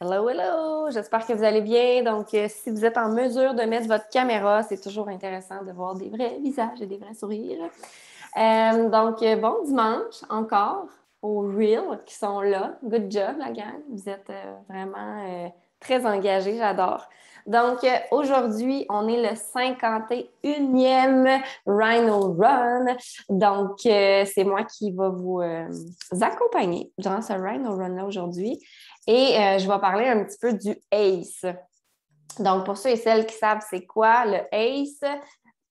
Hello, hello! J'espère que vous allez bien. Donc, si vous êtes en mesure de mettre votre caméra, c'est toujours intéressant de voir des vrais visages et des vrais sourires. Bon dimanche encore aux Reels qui sont là. Good job, la gang. Vous êtes vraiment très engagés, j'adore. Donc, aujourd'hui, on est le 51e Rhino Run. Donc, c'est moi qui va vous accompagner durant ce Rhino Run-là aujourd'hui. Et je vais parler un petit peu du ACE. Donc, pour ceux et celles qui savent c'est quoi le ACE,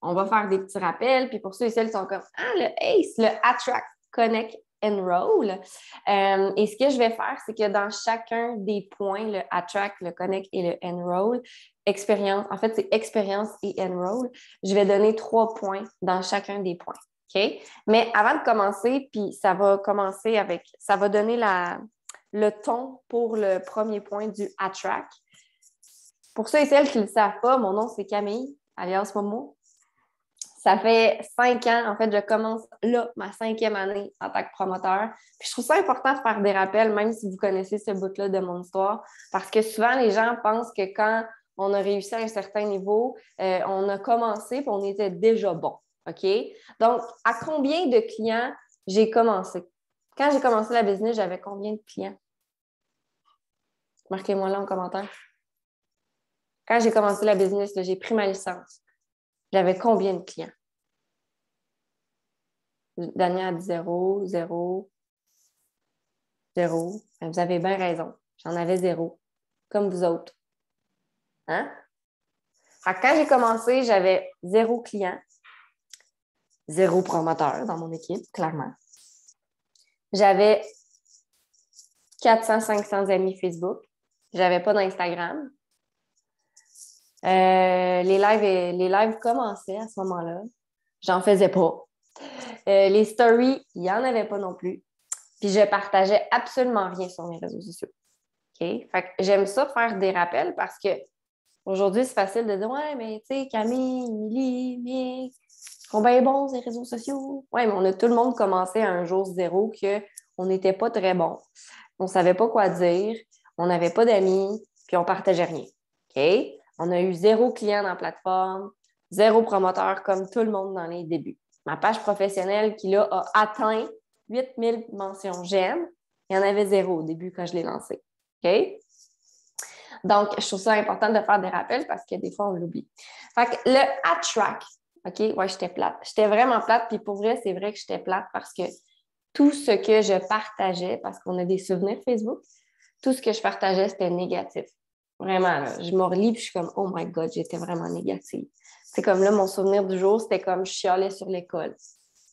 on va faire des petits rappels. Puis pour ceux et celles qui sont comme « Ah, le ACE, le Attract, Connect, Enroll ». Et ce que je vais faire, c'est que dans chacun des points, le Attract, le Connect et le Enroll, expérience, en fait, c'est expérience et Enroll, je vais donner 3 points dans chacun des points. OK? Mais avant de commencer, puis ça va commencer avec, ça va donner le ton pour le premier point du Attract. Pour ceux et celles qui ne le savent pas, mon nom, c'est Camille, alias Momo. Ça fait 5 ans, en fait, je commence là, ma 5e année en tant que promoteur. Puis je trouve ça important de faire des rappels, même si vous connaissez ce bout-là de mon histoire, parce que souvent, les gens pensent que quand on a réussi à un certain niveau, on a commencé puis on était déjà bon. OK? Donc, à combien de clients j'ai commencé? Quand j'ai commencé la business, j'avais combien de clients? Marquez-moi là en commentaire. Quand j'ai commencé la business, là, j'ai pris ma licence. J'avais combien de clients? Daniel a dit 0, 0, 0. Vous avez bien raison. J'en avais 0, comme vous autres. Hein? Alors, quand j'ai commencé, j'avais 0 client, 0 promoteur dans mon équipe, clairement. J'avais 400-500 amis Facebook. J'avais pas d'Instagram. Les lives commençaient à ce moment-là. J'en faisais pas. Les stories, il n'y en avait pas non plus. Puis je partageais absolument rien sur mes réseaux sociaux. OK? Fait que j'aime ça faire des rappels parce que aujourd'hui, c'est facile de dire ouais, mais tu sais, Camille, Émilie, Mick, sont bien bons ces réseaux sociaux. Ouais, mais on a tout le monde commencé à un jour zéro qu'on n'était pas très bon. On ne savait pas quoi dire, on n'avait pas d'amis, puis on ne partageait rien. OK? On a eu 0 client dans la plateforme, 0 promoteur comme tout le monde dans les débuts. Ma page professionnelle qui, là, a atteint 8000 mentions j'aime, il y en avait 0 au début quand je l'ai lancée. OK? Donc, je trouve ça important de faire des rappels parce que des fois, on l'oublie. Fait que le Attract, OK? Ouais, j'étais plate. J'étais vraiment plate, puis pour vrai, c'est vrai que j'étais plate parce que tout ce que je partageais, parce qu'on a des souvenirs Facebook, tout ce que je partageais, c'était négatif. Vraiment, là, je me relis puis je suis comme « Oh my God, j'étais vraiment négative. » C'est comme là, mon souvenir du jour, c'était comme je chialais sur l'école.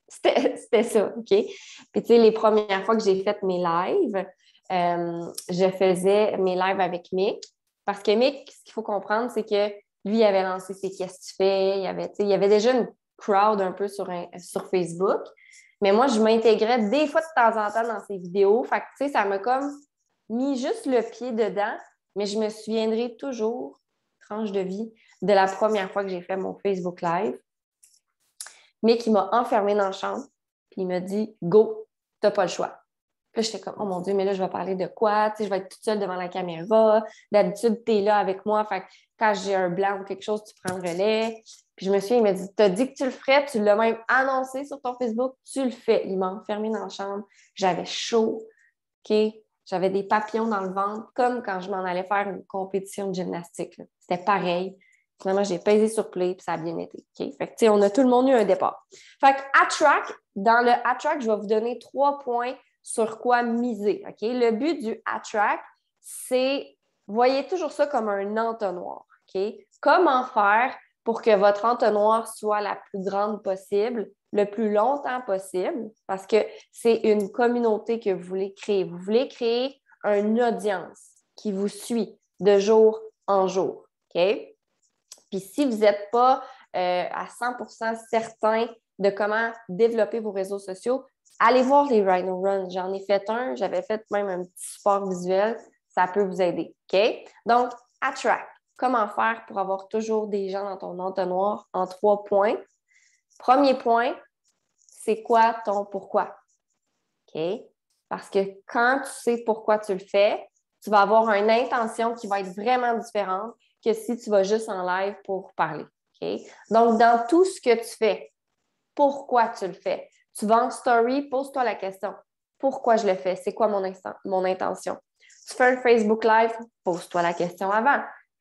C'était ça, OK? Puis tu sais, les premières fois que j'ai fait mes lives, je faisais mes lives avec Mick. Parce que Mick, ce qu'il faut comprendre, c'est que lui, il avait lancé ses Qu'est-ce que tu fais? Il y avait déjà une crowd un peu sur Facebook. Mais moi, je m'intégrais des fois de temps en temps dans ses vidéos. Fait que, tu sais, ça m'a comme mis juste le pied dedans. Mais je me souviendrai toujours, tranche de vie, de la première fois que j'ai fait mon Facebook Live. Mick, il m'a enfermée dans la chambre. Puis il m'a dit « Go, t'as pas le choix. » Puis j'étais comme « Oh mon Dieu, mais là, je vais parler de quoi? Tu sais, je vais être toute seule devant la caméra. D'habitude, t'es là avec moi. Fait que quand j'ai un blanc ou quelque chose, tu prends le relais. » Puis je me souviens, il m'a dit « T'as dit que tu le ferais, tu l'as même annoncé sur ton Facebook, tu le fais. » Il m'a enfermée dans la chambre. J'avais chaud. OK? J'avais des papillons dans le ventre, comme quand je m'en allais faire une compétition de gymnastique. C'était pareil. Finalement, j'ai pesé sur play puis ça a bien été. OK? Fait que, tu sais, on a tout le monde eu un départ. Fait que Attract, dans le Attract, je vais vous donner 3 points sur quoi miser. OK? Le but du Attract, c'est, voyez toujours ça comme un entonnoir. OK? Comment faire pour que votre entonnoir soit la plus grande possible, le plus longtemps possible, parce que c'est une communauté que vous voulez créer. Vous voulez créer une audience qui vous suit de jour en jour. OK? Puis si vous n'êtes pas à 100% certain de comment développer vos réseaux sociaux, allez voir les Rhino Run. J'en ai fait un, j'avais fait même un petit support visuel. Ça peut vous aider. OK? Donc, Attract. Comment faire pour avoir toujours des gens dans ton entonnoir en 3 points? Premier point, c'est quoi ton pourquoi? OK? Parce que quand tu sais pourquoi tu le fais, tu vas avoir une intention qui va être vraiment différente que si tu vas juste en live pour parler. Okay? Donc, dans tout ce que tu fais, pourquoi tu le fais? Tu vas en story, pose-toi la question. Pourquoi je le fais? C'est quoi mon intention? Tu fais un Facebook Live, pose-toi la question avant.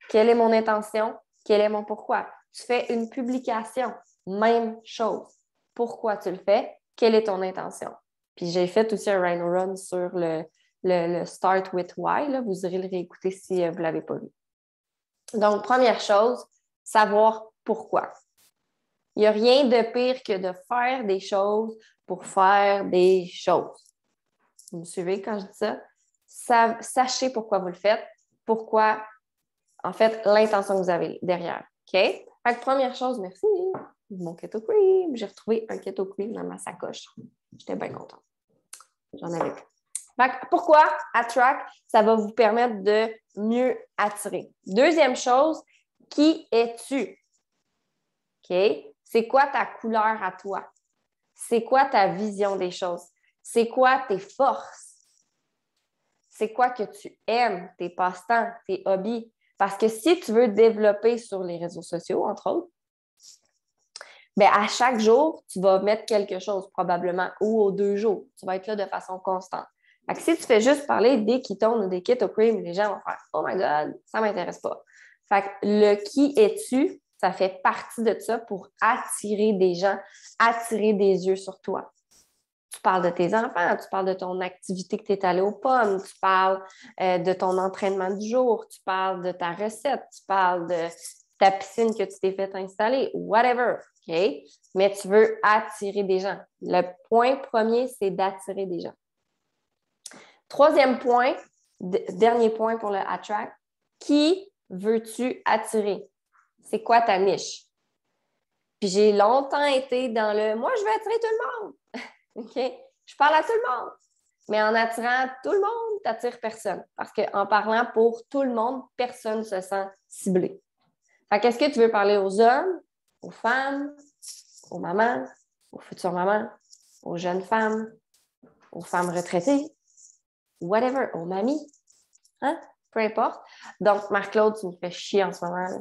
Quelle est mon intention? Quel est mon pourquoi? Tu fais une publication, même chose. Pourquoi tu le fais? Quelle est ton intention? Puis j'ai fait aussi un Rhino Run sur le Start with Why. Là. Vous irez le réécouter si vous ne l'avez pas vu. Donc, première chose, savoir pourquoi. Il n'y a rien de pire que de faire des choses pour faire des choses. Vous me suivez quand je dis ça? Sachez pourquoi vous le faites, pourquoi, en fait, l'intention que vous avez derrière. OK? Fait que première chose, merci, mon Keto Cream. J'ai retrouvé un Keto Cream dans ma sacoche. J'étais bien contente. J'en avais plus. Fait que pourquoi Attract? Ça va vous permettre de mieux attirer. Deuxième chose, qui es-tu? OK? C'est quoi ta couleur à toi? C'est quoi ta vision des choses? C'est quoi tes forces? C'est quoi que tu aimes, tes passe-temps, tes hobbies? Parce que si tu veux développer sur les réseaux sociaux, entre autres, bien, à chaque jour, tu vas mettre quelque chose probablement, ou aux 2 jours. Tu vas être là de façon constante. Fait que si tu fais juste parler des ketones ou des keto cream, les gens vont faire « Oh my God, ça ne m'intéresse pas ». Fait que le qui es-tu, ça fait partie de ça pour attirer des gens, attirer des yeux sur toi. Tu parles de tes enfants, tu parles de ton activité que tu es allé aux pommes, tu parles de ton entraînement du jour, tu parles de ta recette, tu parles de ta piscine que tu t'es fait installer, whatever, OK? Mais tu veux attirer des gens. Le point premier, c'est d'attirer des gens. Troisième point, dernier point pour le Attract, qui veux-tu attirer? C'est quoi ta niche? Puis j'ai longtemps été dans le « moi, je veux attirer tout le monde ». OK? Je parle à tout le monde. Mais en attirant tout le monde, tu n'attires personne. Parce qu'en parlant pour tout le monde, personne ne se sent ciblé. Fait qu'est-ce que tu veux parler aux hommes, aux femmes, aux mamans, aux futures mamans, aux jeunes femmes, aux femmes retraitées, whatever, aux mamies? Hein? Peu importe. Donc, Marc-Claude, tu me fais chier en ce moment. Là.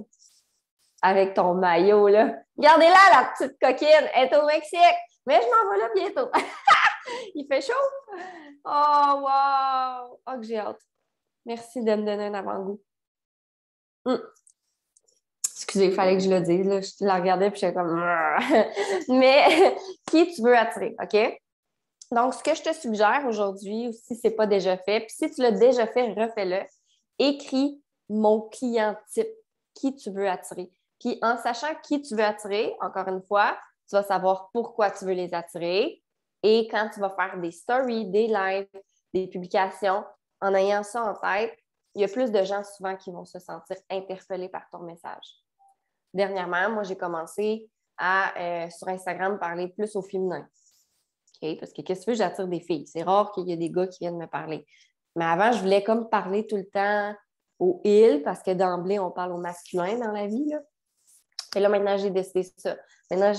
Avec ton maillot, là. Regardez-la, la petite coquine. Elle est au Mexique. Mais je m'en vais là bientôt. Il fait chaud? Oh, wow! Oh, que j'ai hâte. Merci de me donner un avant-goût. Excusez, il fallait que je le dise. Là. Je la regardais et j'étais comme... Mais qui tu veux attirer, OK? Donc, ce que je te suggère aujourd'hui, ou si ce n'est pas déjà fait, puis si tu l'as déjà fait, refais-le. Écris mon client type, qui tu veux attirer. Puis en sachant qui tu veux attirer, encore une fois, tu vas savoir pourquoi tu veux les attirer. Et quand tu vas faire des stories, des lives, des publications, en ayant ça en tête, il y a plus de gens souvent qui vont se sentir interpellés par ton message. Dernièrement, moi, j'ai commencé à, sur Instagram, parler plus au féminin. Okay? Parce que qu'est-ce que tu veux, j'attire des filles. C'est rare qu'il y ait des gars qui viennent me parler. Mais avant, je voulais comme parler tout le temps au « il » parce que d'emblée, on parle au masculin dans la vie. Là. Et là, maintenant, j'ai décidé ça. Maintenant,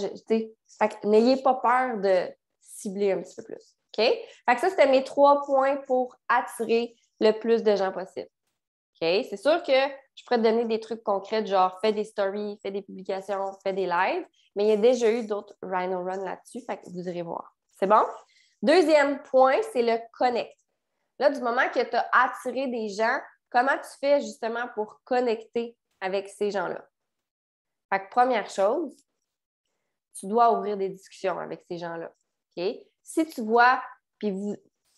n'ayez pas peur de cibler un petit peu plus. OK? Fait que ça, c'était mes 3 points pour attirer le plus de gens possible. OK? C'est sûr que je pourrais te donner des trucs concrets, genre fais des stories, fais des publications, fais des lives, mais il y a déjà eu d'autres Rhino Run là-dessus, fait que vous irez voir. C'est bon? Deuxième point, c'est le connect. Là, du moment que tu as attiré des gens, comment tu fais justement pour connecter avec ces gens-là? Fait que première chose, tu dois ouvrir des discussions avec ces gens-là. OK? Si tu vois, puis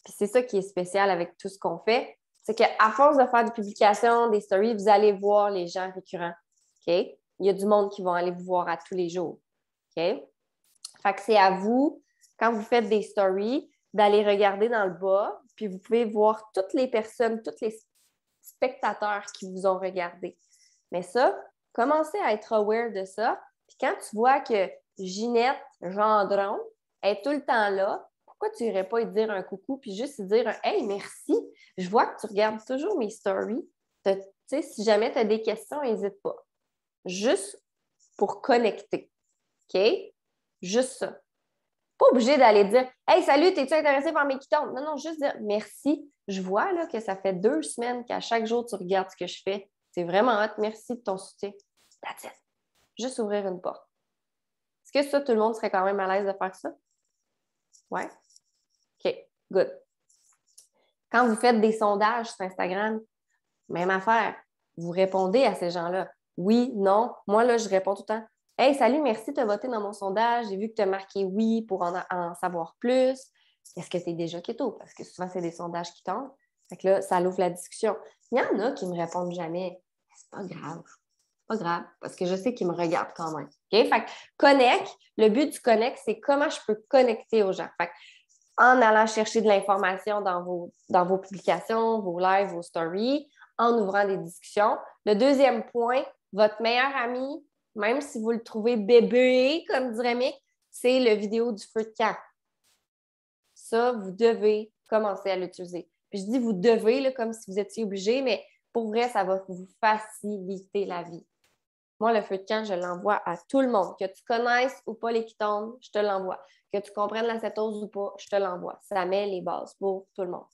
c'est ça qui est spécial avec tout ce qu'on fait, c'est qu'à force de faire des publications, des stories, vous allez voir les gens récurrents. OK? Il y a du monde qui vont aller vous voir à tous les jours. OK? Fait que c'est à vous, quand vous faites des stories, d'aller regarder dans le bas, puis vous pouvez voir toutes les personnes, tous les spectateurs qui vous ont regardé. Mais ça, commencez à être aware de ça. Puis quand tu vois que Ginette Gendron est tout le temps là, pourquoi tu n'irais pas lui dire un coucou puis juste lui dire « Hey, merci, je vois que tu regardes toujours mes stories. » Tu sais, si jamais tu as des questions, n'hésite pas. Juste pour connecter. OK? Juste ça. Pas obligé d'aller dire « Hey, salut, t'es-tu intéressé par mes ketones? » Non, non, juste dire « Merci. Je vois là, que ça fait 2 semaines qu'à chaque jour, tu regardes ce que je fais. C'est vraiment hot. Merci de ton soutien. » That's it. Juste ouvrir une porte. Est-ce que ça, tout le monde serait quand même à l'aise de faire ça? Ouais? OK, good. Quand vous faites des sondages sur Instagram, même affaire. Vous répondez à ces gens-là. Oui, non. Moi, là, je réponds tout le temps. Hey, salut, merci de voter dans mon sondage. J'ai vu que tu as marqué oui pour en savoir plus. Est-ce que tu es déjà keto? Parce que souvent, c'est des sondages qui tombent. Fait que là, ça l'ouvre la discussion. Il y en a qui ne me répondent jamais. C'est pas grave. Pas grave, parce que je sais qu'ils me regardent quand même. OK? Fait que connect, le but du connect, c'est comment je peux connecter aux gens. Fait que, en allant chercher de l'information dans vos publications, vos lives, vos stories, en ouvrant des discussions. Le deuxième point, votre meilleur ami, même si vous le trouvez bébé, comme dirait Mick, c'est le vidéo du feu de camp. Ça, vous devez commencer à l'utiliser. Puis je dis vous devez, là, comme si vous étiez obligé, mais pour vrai, ça va vous faciliter la vie. Moi, le feu de camp, je l'envoie à tout le monde. Que tu connaisses ou pas les ketones, je te l'envoie. Que tu comprennes la cétose ou pas, je te l'envoie. Ça met les bases pour tout le monde.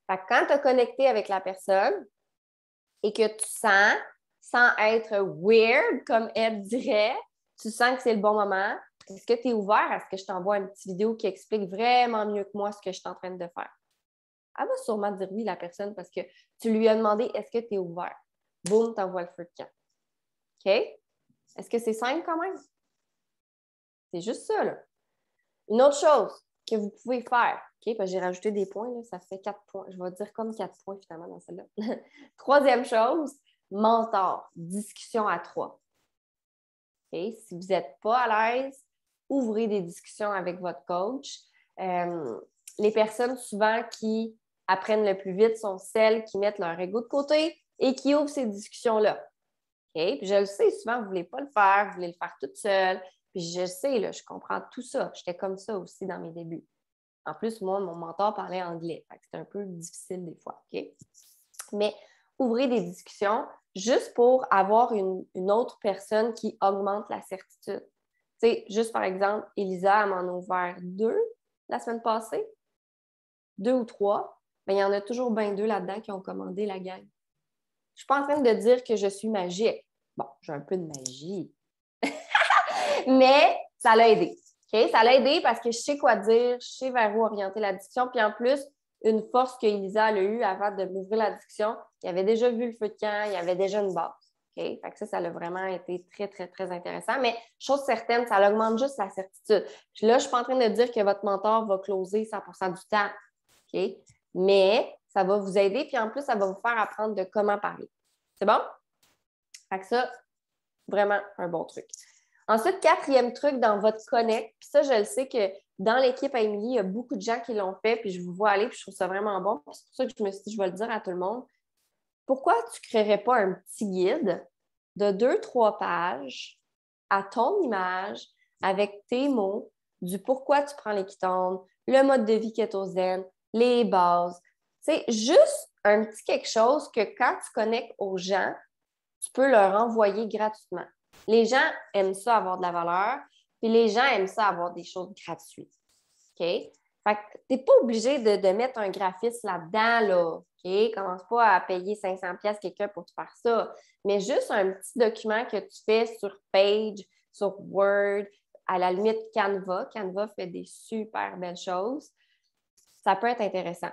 Fait que quand tu as connecté avec la personne et que tu sens, sans être weird, comme elle dirait, tu sens que c'est le bon moment, est-ce que tu es ouvert à ce que je t'envoie une petite vidéo qui explique vraiment mieux que moi ce que je suis en train de faire? Elle va sûrement dire oui, la personne, parce que tu lui as demandé est-ce que tu es ouvert? Boum, t'envoies le feu de camp. OK? Est-ce que c'est simple quand même? C'est juste ça, là. Une autre chose que vous pouvez faire, OK? Parce que j'ai rajouté des points, là, ça fait 4 points. Je vais dire comme 4 points finalement dans celle-là. Troisième chose, mentor, discussion à 3. OK? Si vous n'êtes pas à l'aise, ouvrez des discussions avec votre coach. Les personnes souvent qui apprennent le plus vite sont celles qui mettent leur ego de côté et qui ouvrent ces discussions-là. OK? Puis je le sais, souvent, vous ne voulez pas le faire, vous voulez le faire toute seule. Puis je sais, là, je comprends tout ça. J'étais comme ça aussi dans mes débuts. En plus, moi, mon mentor parlait anglais. C'était un peu difficile des fois. OK? Mais ouvrez des discussions juste pour avoir une autre personne qui augmente la certitude. Tu sais, juste par exemple, Elisa, elle m'en a ouvert 2 la semaine passée, 2 ou 3. Bien, il y en a toujours bien 2 là-dedans qui ont commandé la gang. Je ne suis pas en train de dire que je suis magique. Bon, j'ai un peu de magie. Mais ça l'a aidé. Okay? Ça l'a aidé parce que je sais quoi dire, je sais vers où orienter la discussion. Puis en plus, une force que Elisa a eue avant de m'ouvrir la discussion, il avait déjà vu le feu de camp, il y avait déjà une base. Okay? Fait que ça a vraiment été très, très, très intéressant. Mais chose certaine, ça augmente juste la certitude. Puis là, je ne suis pas en train de dire que votre mentor va closer 100% du temps. Okay? Mais ça va vous aider. Puis en plus, ça va vous faire apprendre de comment parler. C'est bon? Fait que ça, vraiment un bon truc. Ensuite, 4e truc dans votre connect, puis ça, je le sais que dans l'équipe à Émilie, il y a beaucoup de gens qui l'ont fait, puis je vous vois aller, puis je trouve ça vraiment bon. C'est pour ça que je me suis dit, je vais le dire à tout le monde. Pourquoi tu ne créerais pas un petit guide de 2-3 pages à ton image, avec tes mots, du pourquoi tu prends les ketones, le mode de vie kétosène, les bases. C'est juste un petit quelque chose que quand tu connectes aux gens, tu peux leur envoyer gratuitement. Les gens aiment ça avoir de la valeur, puis les gens aiment ça avoir des choses gratuites. OK? Fait que tu n'es pas obligé de mettre un graphiste là-dedans, là. OK? Commence pas à payer 500$ quelqu'un pour te faire ça. Mais juste un petit document que tu fais sur Page, sur Word, à la limite Canva. Canva fait des super belles choses. Ça peut être intéressant.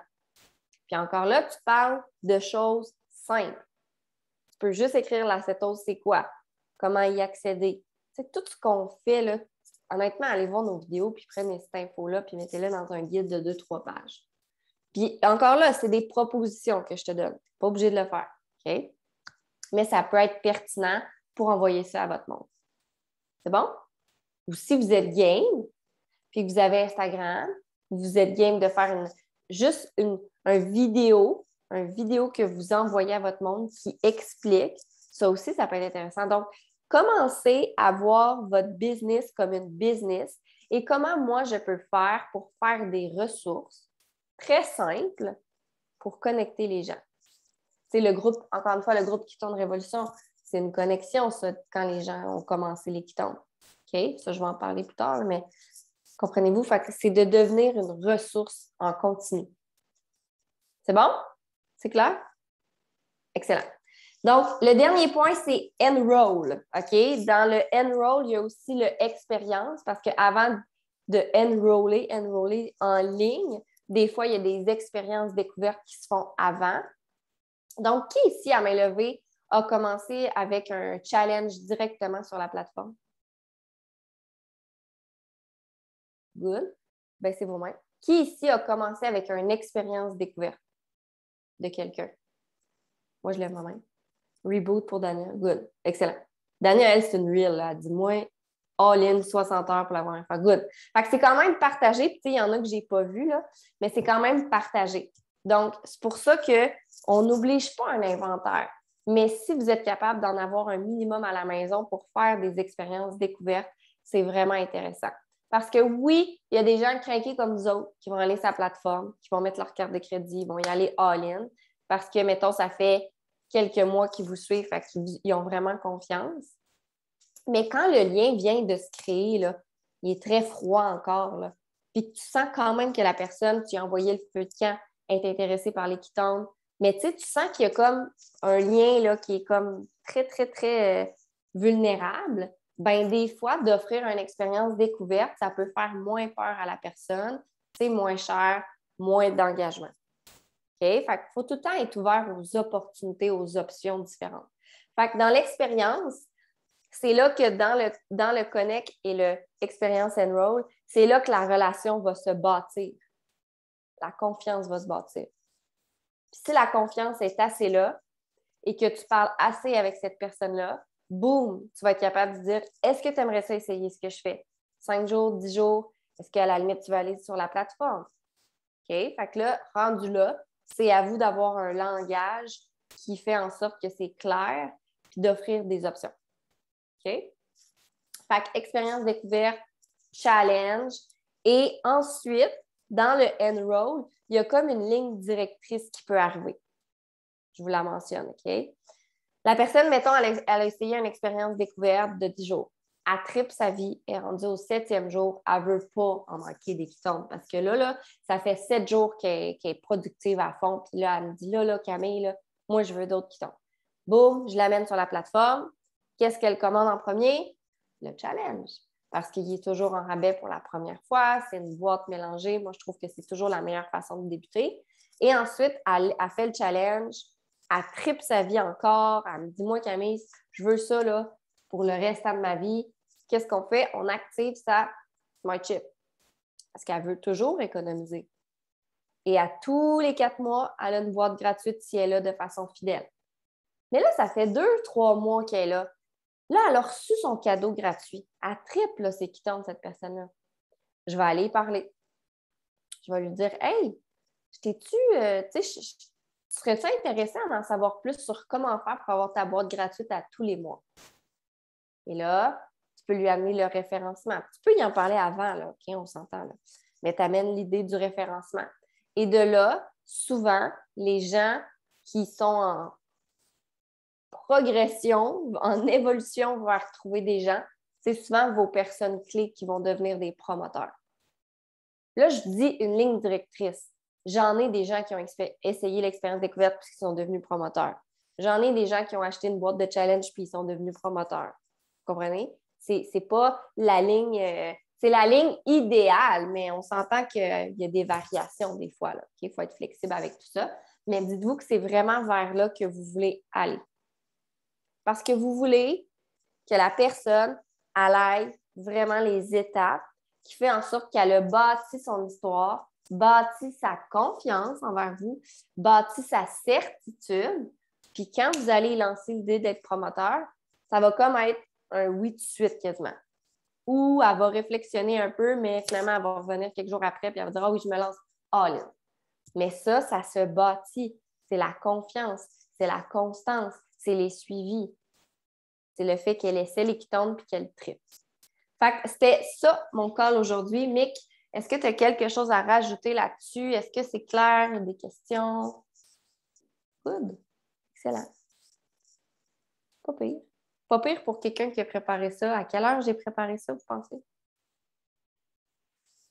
Puis encore là, tu parles de choses simples. Tu peux juste écrire la cétose, c'est quoi? Comment y accéder? C'est tout ce qu'on fait, là. Honnêtement, allez voir nos vidéos, puis prenez cette info-là, puis mettez-la dans un guide de 2-3 pages. Puis encore là, c'est des propositions que je te donne. Tu n'es pas obligé de le faire. OK? Mais ça peut être pertinent pour envoyer ça à votre monde. C'est bon? Ou si vous êtes game, puis que vous avez Instagram, vous êtes game de faire juste une vidéo que vous envoyez à votre monde qui explique. Ça aussi, ça peut être intéressant. Donc, commencez à voir votre business comme une business et comment moi, je peux faire pour faire des ressources très simples pour connecter les gens. C'est le groupe, encore une fois, le groupe Ketone Révolution, c'est une connexion, ça, quand les gens ont commencé les ketones. OK? Ça, je vais en parler plus tard, mais Comprenez-vous? Fait que c'est de devenir une ressource en continu. C'est bon? C'est clair? Excellent. Donc, le dernier point, c'est enroll. OK? Dans le enroll, il y a aussi le expérience parce qu'avant de enroller en ligne, des fois, il y a des expériences découvertes qui se font avant. Donc, qui ici, à main levée, a commencé avec un challenge directement sur la plateforme? Good. Ben, c'est vous-même. Qui ici a commencé avec une expérience découverte de quelqu'un? Moi, je lève ma main. Reboot pour Daniel. Good. Excellent. Daniel, elle, c'est une reel. Elle dit, moi, all-in 60 heures pour la première fois. Good. Fait que c'est quand même partagé. Puis, il y en a que je n'ai pas vu, là, mais c'est quand même partagé. Donc, c'est pour ça qu'on n'oblige pas un inventaire. Mais si vous êtes capable d'en avoir un minimum à la maison pour faire des expériences découvertes, c'est vraiment intéressant. Parce que oui, il y a des gens craqués comme nous autres qui vont aller sur la plateforme, qui vont mettre leur carte de crédit, ils vont y aller all-in parce que, mettons, ça fait quelques mois qu'ils vous suivent, fait qu'ils ont vraiment confiance. Mais quand le lien vient de se créer, là, il est très froid encore, là, puis tu sens quand même que la personne, tu as envoyé le feu de camp, est intéressée par les quittants, mais tu sais, tu sens qu'il y a comme un lien là, qui est comme très, très, très vulnérable. Ben des fois, d'offrir une expérience découverte, ça peut faire moins peur à la personne, c'est moins cher, moins d'engagement. OK? Fait qu'il faut tout le temps être ouvert aux opportunités, aux options différentes. Fait que dans l'expérience, c'est là que dans le Connect et le Experience Enroll, c'est là que la relation va se bâtir. La confiance va se bâtir. Puis si la confiance est assez là et que tu parles assez avec cette personne-là, boum, tu vas être capable de dire est-ce que tu aimerais ça essayer ce que je fais? 5 jours, 10 jours, est-ce qu'à la limite, tu vas aller sur la plateforme? OK? Fait que là, rendu là, c'est à vous d'avoir un langage qui fait en sorte que c'est clair puis d'offrir des options. OK? Fait que expérience découverte, challenge. Et ensuite, dans le enroll, il y a comme une ligne directrice qui peut arriver. Je vous la mentionne, OK? La personne, mettons, elle a essayé une expérience découverte de 10 jours. Elle tripe sa vie, elle est rendue au 7e jour, elle ne veut pas en manquer des quittants parce que là, ça fait 7 jours qu'elle est productive à fond. Puis là, elle me dit, là, Camille, là, moi, je veux d'autres quittants. Boum, je l'amène sur la plateforme. Qu'est-ce qu'elle commande en premier? Le challenge. Parce qu'il est toujours en rabais pour la première fois. C'est une boîte mélangée. Moi, je trouve que c'est toujours la meilleure façon de débuter. Et ensuite, elle fait le challenge. Elle tripe sa vie encore. Elle me dit, moi, Camille, je veux ça là, pour le restant de ma vie. Qu'est-ce qu'on fait? On active sa Smart Chip. Parce qu'elle veut toujours économiser. Et à tous les 4 mois, elle a une boîte gratuite si elle est là de façon fidèle. Mais là, ça fait 2-3 mois qu'elle est là. Là, elle a reçu son cadeau gratuit. Elle triple là, ses quittants de cette personne-là. Je vais aller y parler. Je vais lui dire hey, t'es-tu, tu sais, serais-tu intéressé à en savoir plus sur comment faire pour avoir ta boîte gratuite à tous les mois? Et là, tu peux lui amener le référencement. Tu peux y en parler avant, là, OK, on s'entend, là. Mais tu amènes l'idée du référencement. Et de là, souvent, les gens qui sont en progression, en évolution vers trouver des gens, c'est souvent vos personnes clés qui vont devenir des promoteurs. Là, je dis une ligne directrice. J'en ai des gens qui ont essayé l'expérience découverte puis qui sont devenus promoteurs. J'en ai des gens qui ont acheté une boîte de challenge puis ils sont devenus promoteurs. Vous comprenez? C'est pas la ligne, c'est la ligne idéale, mais on s'entend qu'il y a des variations des fois. Il faut être flexible avec tout ça. Mais dites-vous que c'est vraiment vers là que vous voulez aller. Parce que vous voulez que la personne aille vraiment les étapes qui fait en sorte qu'elle a bâti son histoire, bâti sa confiance envers vous, bâti sa certitude. Puis quand vous allez lancer l'idée d'être promoteur, ça va comme être un oui tout de suite quasiment. Ou elle va réflexionner un peu, mais finalement, elle va revenir quelques jours après puis elle va dire « Ah oui, je me lance all-in ». Mais ça se bâtit. C'est la confiance, c'est la constance, c'est les suivis. C'est le fait qu'elle essaie les quittants puis qu'elle tripe. Fait que c'était ça, mon call aujourd'hui. Mick, est-ce que tu as quelque chose à rajouter là-dessus? Est-ce que c'est clair? Des questions? Good. Excellent. Pas pire. Pas pire pour quelqu'un qui a préparé ça. À quelle heure j'ai préparé ça, vous pensez?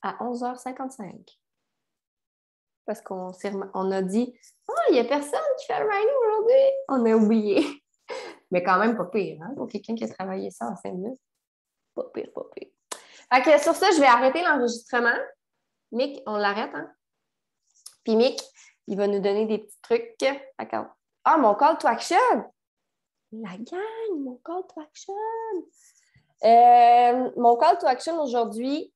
à 11h55. Parce qu'on a dit « Ah, il n'y a personne qui fait le writing aujourd'hui! » On a oublié. Mais quand même pas pire, hein? Pour quelqu'un qui a travaillé ça en 5 minutes. Pas pire, pas pire. Fait que sur ça, je vais arrêter l'enregistrement. Mick, on l'arrête, hein? Puis Mick, il va nous donner des petits trucs. D'accord. Ah, mon call to action! La gang, mon call to action! Mon call to action aujourd'hui,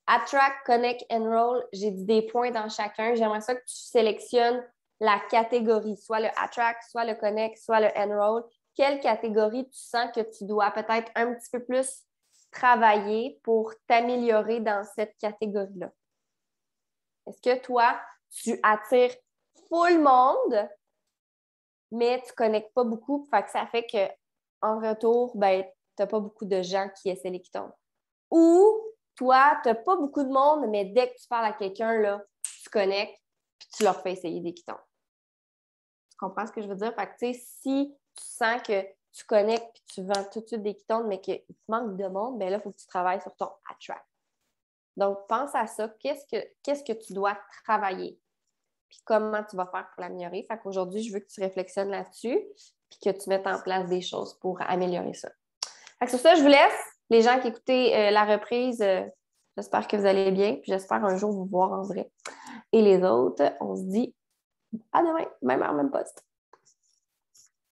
Attract, Connect, Enroll. J'ai dit des points dans chacun. J'aimerais ça que tu sélectionnes la catégorie, soit le Attract, soit le Connect, soit le Enroll. Quelle catégorie tu sens que tu dois peut-être un petit peu plus travailler pour t'améliorer dans cette catégorie-là? Est-ce que toi, tu attires full monde, mais tu ne connectes pas beaucoup, fait que ça fait qu'en retour, ben, tu n'as pas beaucoup de gens qui essaient les quittons. Ou toi, tu n'as pas beaucoup de monde, mais dès que tu parles à quelqu'un, là, tu connectes puis tu leur fais essayer des quittons. Tu comprends ce que je veux dire? Fait que, tu sais, si tu sens que tu connectes puis tu vends tout de suite des quittons, mais qu'il te manque de monde, bien là, il faut que tu travailles sur ton attract. Donc, pense à ça. Qu'est-ce que tu dois travailler? Puis comment tu vas faire pour l'améliorer? Fait qu'aujourd'hui, je veux que tu réflexionnes là-dessus puis que tu mettes en place des choses pour améliorer ça. Fait que sur ça, je vous laisse. Les gens qui écoutaient la reprise, j'espère que vous allez bien. Puis j'espère un jour vous voir en vrai. Et les autres, on se dit à demain, même heure, même poste.